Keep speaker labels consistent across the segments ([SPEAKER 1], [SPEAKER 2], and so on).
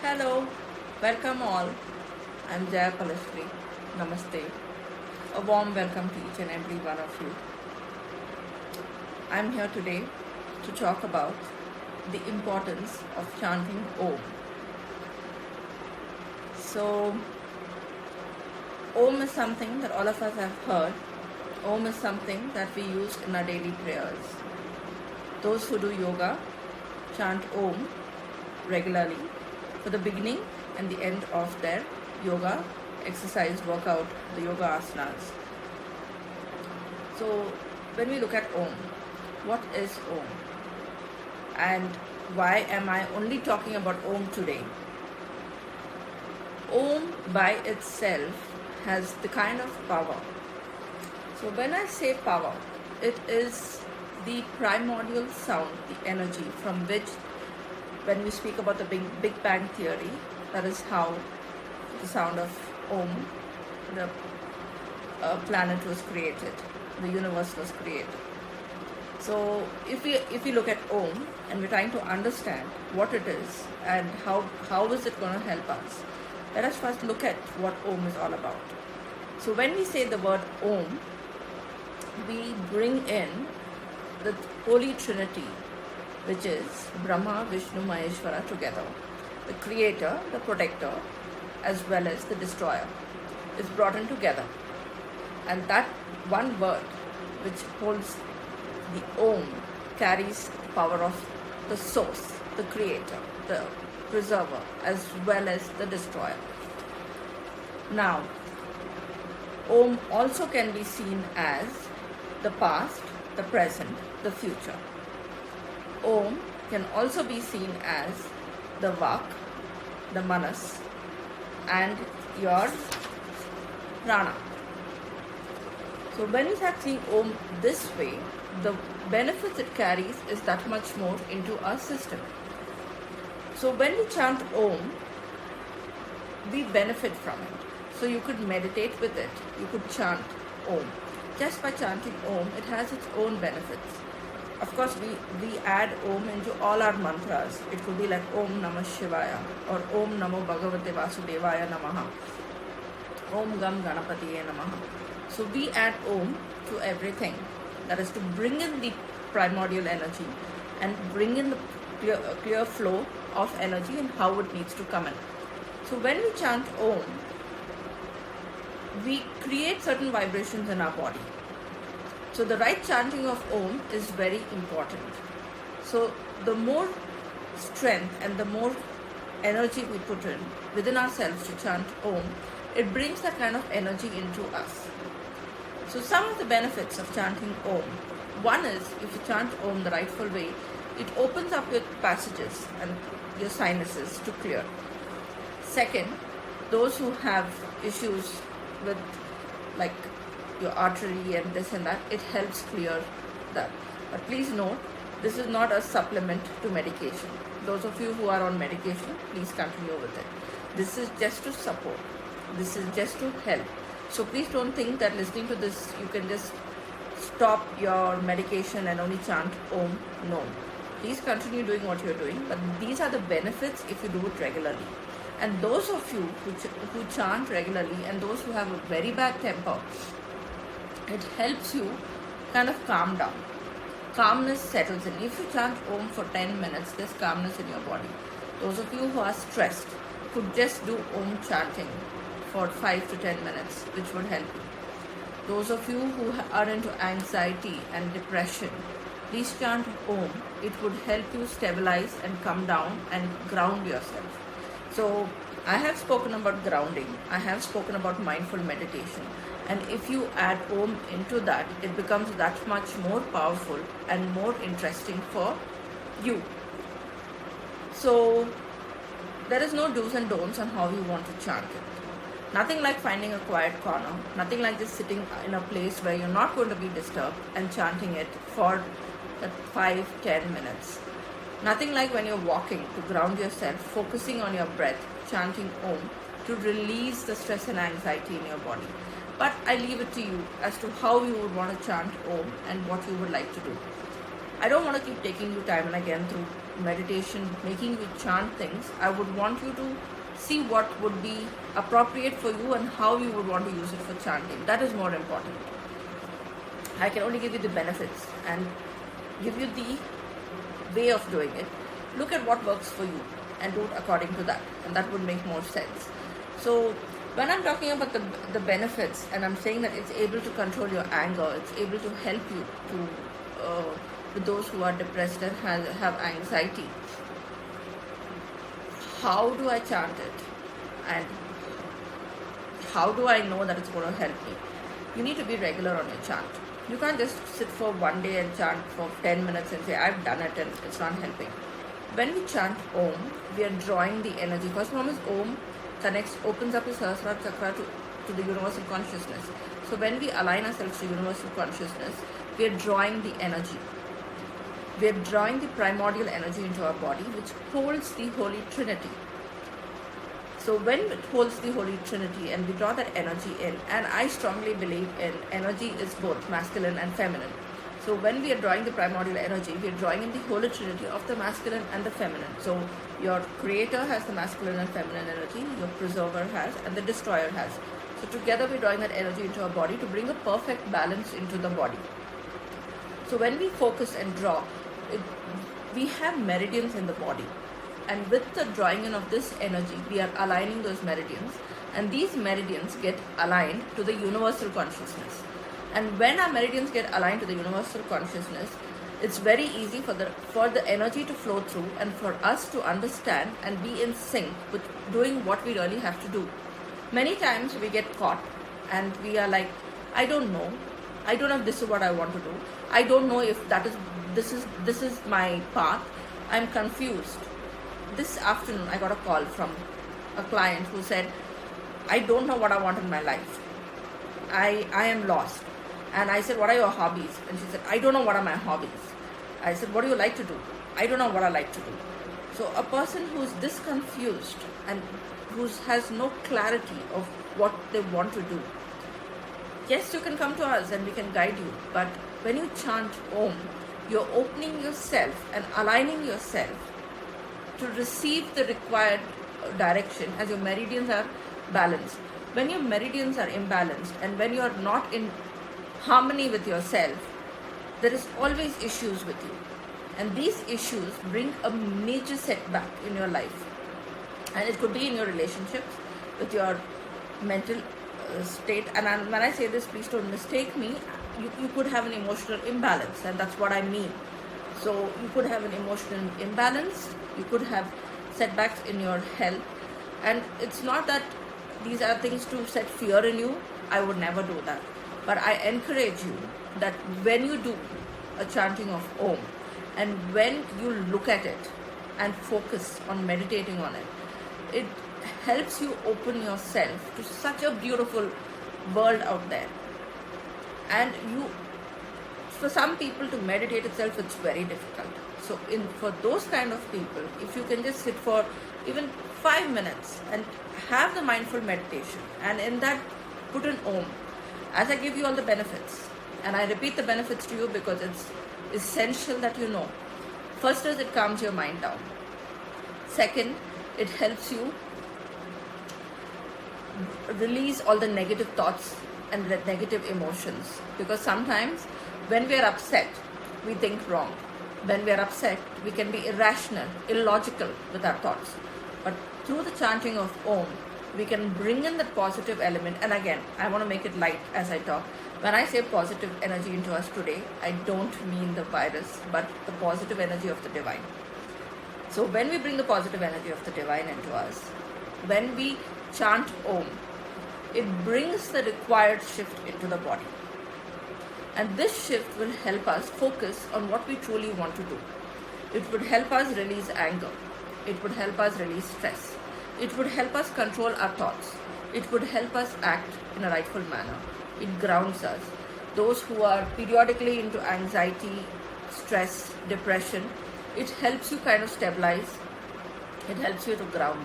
[SPEAKER 1] Hello, welcome all. I'm Jaya Palastri. Namaste. A warm welcome to each and every one of you. I'm here today to talk about the importance of chanting Om. So, Om is something that all of us have heard. Om is something that we use in our daily prayers. Those who do yoga chant Om regularly for the beginning and the end of their yoga exercise workout, the yoga asanas. So when we look at Om, what is Om? And why am I only talking about Om today? Om by itself has the kind of power. So when I say power, it is the primordial sound, the energy from which, when we speak about the Big Bang Theory, that is how the sound of Om, the planet was created, the universe was created. So if we look at Om and we're trying to understand what it is and how is it going to help us, let us first look at what Om is all about. So when we say the word Om, we bring in the Holy Trinity, which is Brahma, Vishnu, Maheshwara together. The creator, the protector, as well as the destroyer is brought in together. And that one word which holds the Om carries the power of the source, the creator, the preserver, as well as the destroyer. Now, Om also can be seen as the past, the present, the future. Om can also be seen as the Vak, the Manas, and your Prana. So when we start seeing Om this way, the benefits it carries is that much more into our system. So when we chant Om, we benefit from it. So you could meditate with it, you could chant Om. Just by chanting Om, it has its own benefits. Of course, we add Om into all our mantras. It could be like Om Namah Shivaya or Om Namo Bhagavate Vasudevaya Namaha, Om Gam Ganapatiye Namaha. So we add Om to everything. That is to bring in the primordial energy and bring in the clear flow of energy and how it needs to come in. So when we chant Om, we create certain vibrations in our body. So the right chanting of Om is very important. So the more strength and the more energy we put in within ourselves to chant Om, it brings that kind of energy into us. So some of the benefits of chanting Om. One is, if you chant Om the rightful way, it opens up your passages and your sinuses to clear. Second, those who have issues with like your artery and this and that, it helps clear that. But please note, this is not a supplement to medication. Those of you who are on medication, please continue with it. This is just to support. This is just to help. So please don't think that listening to this, you can just stop your medication and only chant Om. No. Please continue doing what you're doing. But these are the benefits if you do it regularly. And those of you who chant regularly and those who have a very bad temper, it helps you kind of calm down. Calmness settles in. If you chant Om for 10 minutes, there's calmness in your body. Those of you who are stressed could just do Om chanting for 5 to 10 minutes, which would help you. Those of you who are into anxiety and depression, please chant Om. It would help you stabilize and come down and ground yourself. So I have spoken about grounding. I have spoken about mindful meditation. And if you add Om into that, it becomes that much more powerful and more interesting for you. So there is no do's and don'ts on how you want to chant it. Nothing like finding a quiet corner. Nothing like just sitting in a place where you're not going to be disturbed and chanting it for 5-10 minutes. Nothing like when you're walking to ground yourself, focusing on your breath, chanting Om to release the stress and anxiety in your body. But I leave it to you as to how you would want to chant Om and what you would like to do. I don't want to keep taking you time and again through meditation, making you chant things. I would want you to see what would be appropriate for you and how you would want to use it for chanting. That is more important. I can only give you the benefits and give you the way of doing it. Look at what works for you and do it according to that, and that would make more sense. So when I'm talking about the benefits, and I'm saying that it's able to control your anger, it's able to help you to with those who are depressed and have anxiety. How do I chant it, and how do I know that it's going to help me? You need to be regular on your chant. You can't just sit for one day and chant for 10 minutes and say, I've done it and it's not helping. When we chant Om, we are drawing the energy. First one is Om connects, opens up the Sahasrara Chakra to the universal consciousness. So when we align ourselves to universal consciousness, we are drawing the energy. We are drawing the primordial energy into our body, which holds the Holy Trinity. So when it holds the Holy Trinity and we draw that energy in, and I strongly believe in energy is both masculine and feminine. So when we are drawing the primordial energy, we are drawing in the Holy Trinity of the masculine and the feminine. So your creator has the masculine and feminine energy, your preserver has, and the destroyer has. So together we're drawing that energy into our body to bring a perfect balance into the body. So when we focus and draw, we have meridians in the body. And with the drawing in of this energy, we are aligning those meridians, and these meridians get aligned to the universal consciousness. And when our meridians get aligned to the universal consciousness, it's very easy for the energy to flow through and for us to understand and be in sync with doing what we really have to do. Many times we get caught and we are like, I don't know. I don't know if this is what I want to do. I don't know if this is my path. I'm confused. This afternoon, I got a call from a client who said, I don't know what I want in my life. I am lost. And I said, what are your hobbies? And she said, I don't know what are my hobbies. I said, what do you like to do? I don't know what I like to do. So a person who's this confused and who has no clarity of what they want to do, yes, you can come to us and we can guide you. But when you chant Om, you're opening yourself and aligning yourself to receive the required direction as your meridians are balanced. When your meridians are imbalanced and when you are not in harmony with yourself, there is always issues with you. And these issues bring a major setback in your life. And it could be in your relationships, with your mental state. And when I say this, please don't mistake me. You could have an emotional imbalance, and that's what I mean. So you could have an emotional imbalance, you could have setbacks in your health, and it's not that these are things to set fear in you. I would never do that. But I encourage you that when you do a chanting of Om, and when you look at it and focus on meditating on it, it helps you open yourself to such a beautiful world out there. And for some people to meditate itself, it's very difficult. So for those kind of people, if you can just sit for even 5 minutes and have the mindful meditation, and in that put an Om, as I give you all the benefits, and I repeat the benefits to you because it's essential that you know. First is it calms your mind down. Second, it helps you release all the negative thoughts and negative emotions, because sometimes when we are upset, we think wrong. When we are upset, we can be irrational, illogical with our thoughts. But through the chanting of Om, we can bring in that positive element. And again, I want to make it light as I talk. When I say positive energy into us today, I don't mean the virus, but the positive energy of the divine. So when we bring the positive energy of the divine into us, when we chant Om, it brings the required shift into the body. And this shift will help us focus on what we truly want to do. It would help us release anger. It would help us release stress. It would help us control our thoughts. It would help us act in a rightful manner. It grounds us. Those who are periodically into anxiety, stress, depression, it helps you kind of stabilize. It helps you to ground.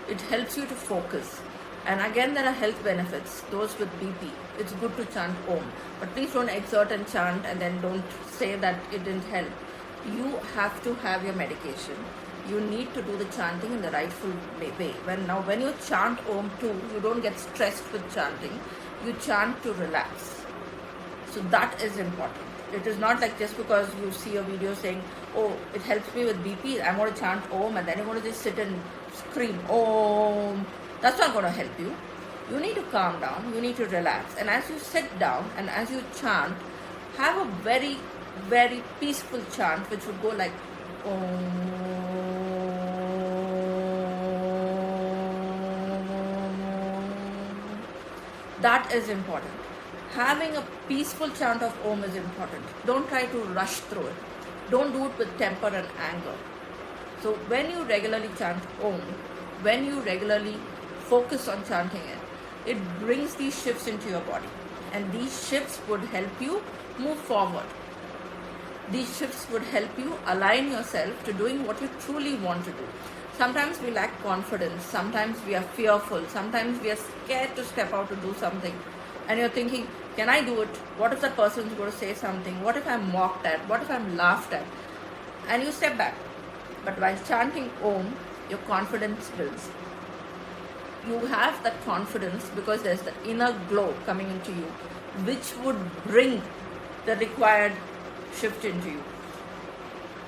[SPEAKER 1] It helps you to focus. And again, there are health benefits. Those with BP, it's good to chant Om. But please don't exert and chant and then don't say that it didn't help. you have to have your medication. You need to do the chanting in the rightful way. When you chant Om too, you don't get stressed with chanting. You chant to relax. So that is important. It is not like just because you see a video saying, oh, it helps me with BP, I'm going to chant Om, and then you're going to just sit and scream Om. That's not going to help you. You need to calm down, you need to relax. And as you sit down and as you chant, have a very, very peaceful chant which would go like Om. That is important. Having a peaceful chant of Om is important. Don't try to rush through it. Don't do it with temper and anger. So when you regularly chant Om, when you regularly focus on chanting it, it brings these shifts into your body. And these shifts would help you move forward. These shifts would help you align yourself to doing what you truly want to do. Sometimes we lack confidence. Sometimes we are fearful. Sometimes we are scared to step out to do something. And you're thinking, can I do it? What if that person's going to say something? What if I'm mocked at? What if I'm laughed at? And you step back. But while chanting Om, your confidence builds. You have that confidence because there's the inner glow coming into you, which would bring the required shift into you.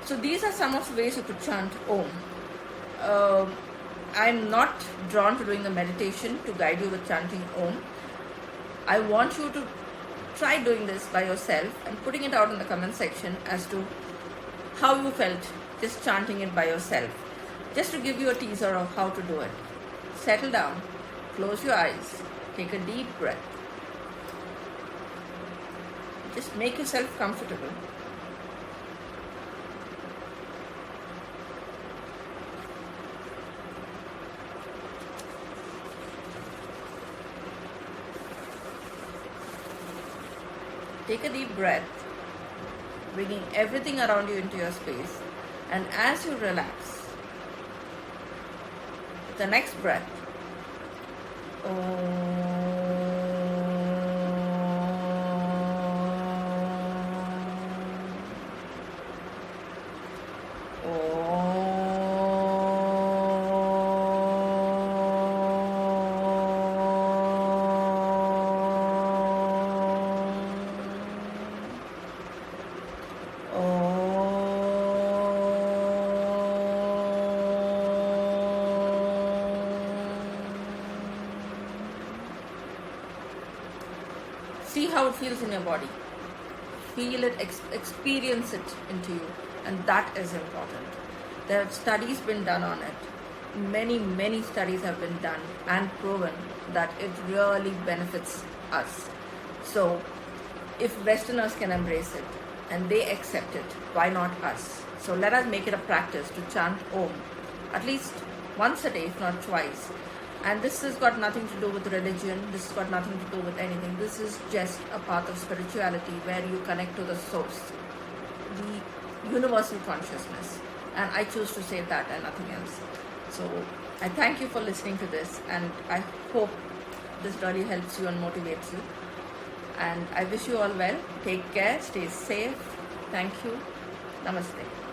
[SPEAKER 1] So these are some of the ways you could chant Om. I'm not drawn to doing the meditation to guide you with chanting Om. I want you to try doing this by yourself and putting it out in the comment section as to how you felt just chanting it by yourself. Just to give you a teaser of how to do it. Settle down, close your eyes, take a deep breath. Just make yourself comfortable. Take a deep breath, bringing everything around you into your space. And as you relax, the next breath, see how it feels in your body. Feel it, experience it into you, and that is important. There have studies been done on it. Many studies have been done and proven that it really benefits us. So if Westerners can embrace it and they accept it, why not us? So let us make it a practice to chant Om at least once a day, if not twice. And this has got nothing to do with religion. This has got nothing to do with anything. This is just a path of spirituality where you connect to the source, the universal consciousness. And I choose to say that and nothing else. So I thank you for listening to this, and I hope this really helps you and motivates you. And I wish you all well. Take care. Stay safe. Thank you. Namaste.